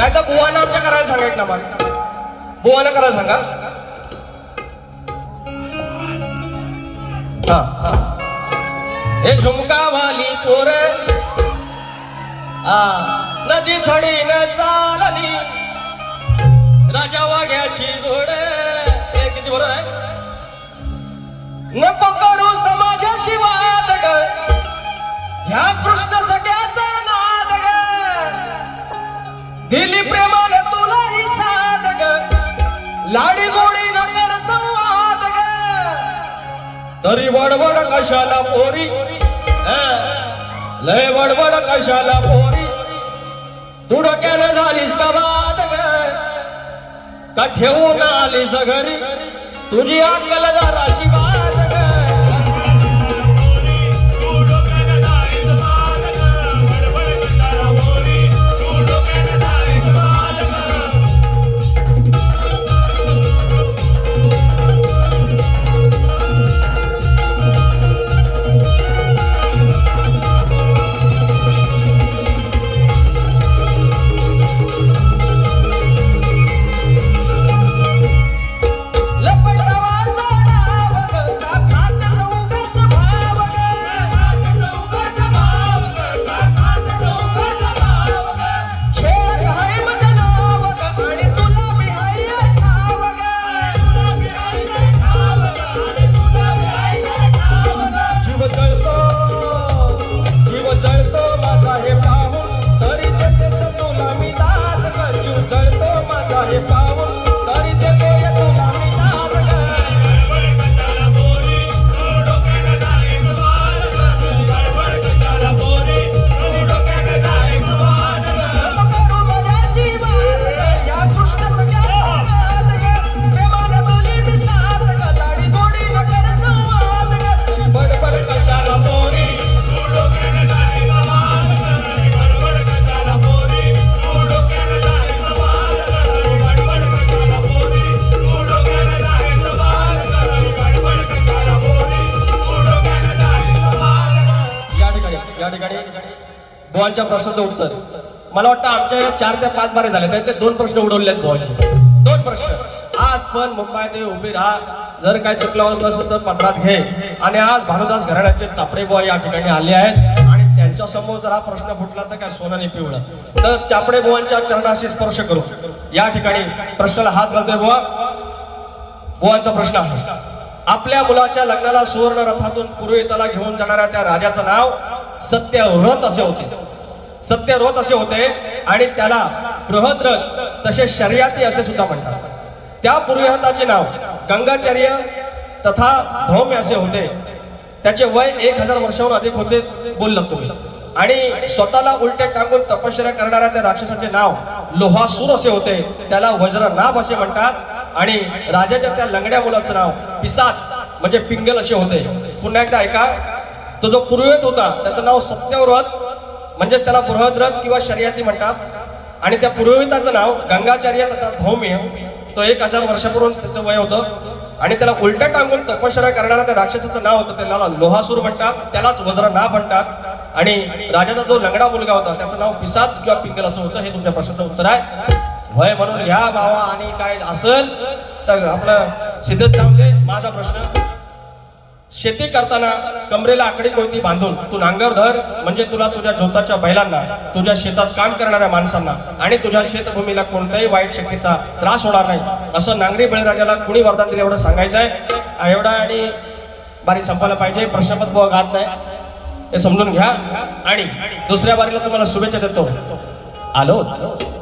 नाही तर बुवाना आमच्या करायला सांगा एक नामा बुवाना करायला सांगा हे झुमका वाली पोर नदी थडी न चालली राजा वाघ्याची जोड हे किती बरोबर आहे नको करू समाजाशी वाद ग ह्या कृष्ण सगळ्याचा नाद ग दिली प्रेमाने तुला ही साध ग लाडी गोडी न कर संवाद ग तरी बडबड कशाला पोरी लय बडबड कशाला पोरी तू डोक्यानं झालीस का बाद ग का ठेवून आलीस घरी तुझी अक्कल जराशी बाद ग बुवांच्या प्रश्नाचं उत्तर मला वाटतं आमच्या 4 ते 5 बारे झाले त्यातले 2 प्रश्न उडवले आहेत बुवांचे 2 प्रश्न आज पण मुंबईत उभे राहा जर काय चुकलं नसेल तर पत्रात घे आणि आज भानुदास घराण्याचे चापडे बुवा या ठिकाणी आले आहेत आणि त्यांच्या समोर जर हा प्रश्न फुटला तर काय सोनं नाही पिवळं तर चापडे बुवांच्या चरणाशी स्पर्श करू या ठिकाणी प्रश्नाला हात घालतोय बुवा बुवांचा प्रश्न आहे आपल्या मुलाच्या लग्नाला सुवर्ण रथातून पुरोहिताला घेऊन जाणाऱ्या त्या राजाचं नाव सत्यव्रत असे होते सत्यव्रत असे होते आणि त्याला बृहद्रथ तसे शर्याती असे सुद्धा म्हणतात त्या पुरोहिताचे नाव गंगाचार्य तथा धौम्य असे होते त्याचे वय 1000 वर्षाहून अधिक होते बोललात तुम्ही आणि स्वतःला उलटे टाकून तपश्चर्या करणाऱ्या त्या राक्षसाचे नाव लोहासूर असे होते त्याला वज्रनाभ असे म्हणतात आणि राजाच्या त्या लंगड्या मुलाचं नाव पिसाच म्हणजे पिंगल असे होते पुन्हा एकदा ऐका तो जो पुरोहित होता त्याचं नाव सत्यव्रत म्हणजे त्याला बृहद्रथ किंवा शर्याती म्हणतात आणि त्या पुरोहिताचं नाव गंगाचार्य तथा धौम्य तो 1000 वर्षापूर्वी त्याचं वय होतं आणि त्याला उलट्या टांगून तपश्चर्या करणाऱ्या त्या राक्षसाचं नाव होतं त्याला लोहासूर म्हणतात त्यालाच वज्रनाभ म्हणतात आणि राजाचा जो लंगडा मुलगा होता त्याचं नाव पिसाच किंवा पिंगल असं होतं हे तुमच्या प्रश्नाचं उत्तर आहे वय म्हणून ह्या भावा आणि काय असेल तर आपलं सिद्धत थांबले माझा प्रश्न शेती करताना कमरेला आकडी कोयती बांधून तू नांगर धर म्हणजे तुला तुझ्या जोताच्या बैलांना तुझ्या शेतात काम करणाऱ्या माणसांना आणि तुझ्या शेतभूमीला कोणत्याही वाईट शक्तीचा त्रास होणार नाही असं नांगरी बळीराजाला कुणी वरदान दिलं एवढं सांगायचं आहे एवढा आणि बारी संपायला पाहिजे प्रश्नपत्र बुवा घात नाही हे समजून घ्या आणि दुसऱ्या बारीला तुम्हाला शुभेच्छा देतो आलोच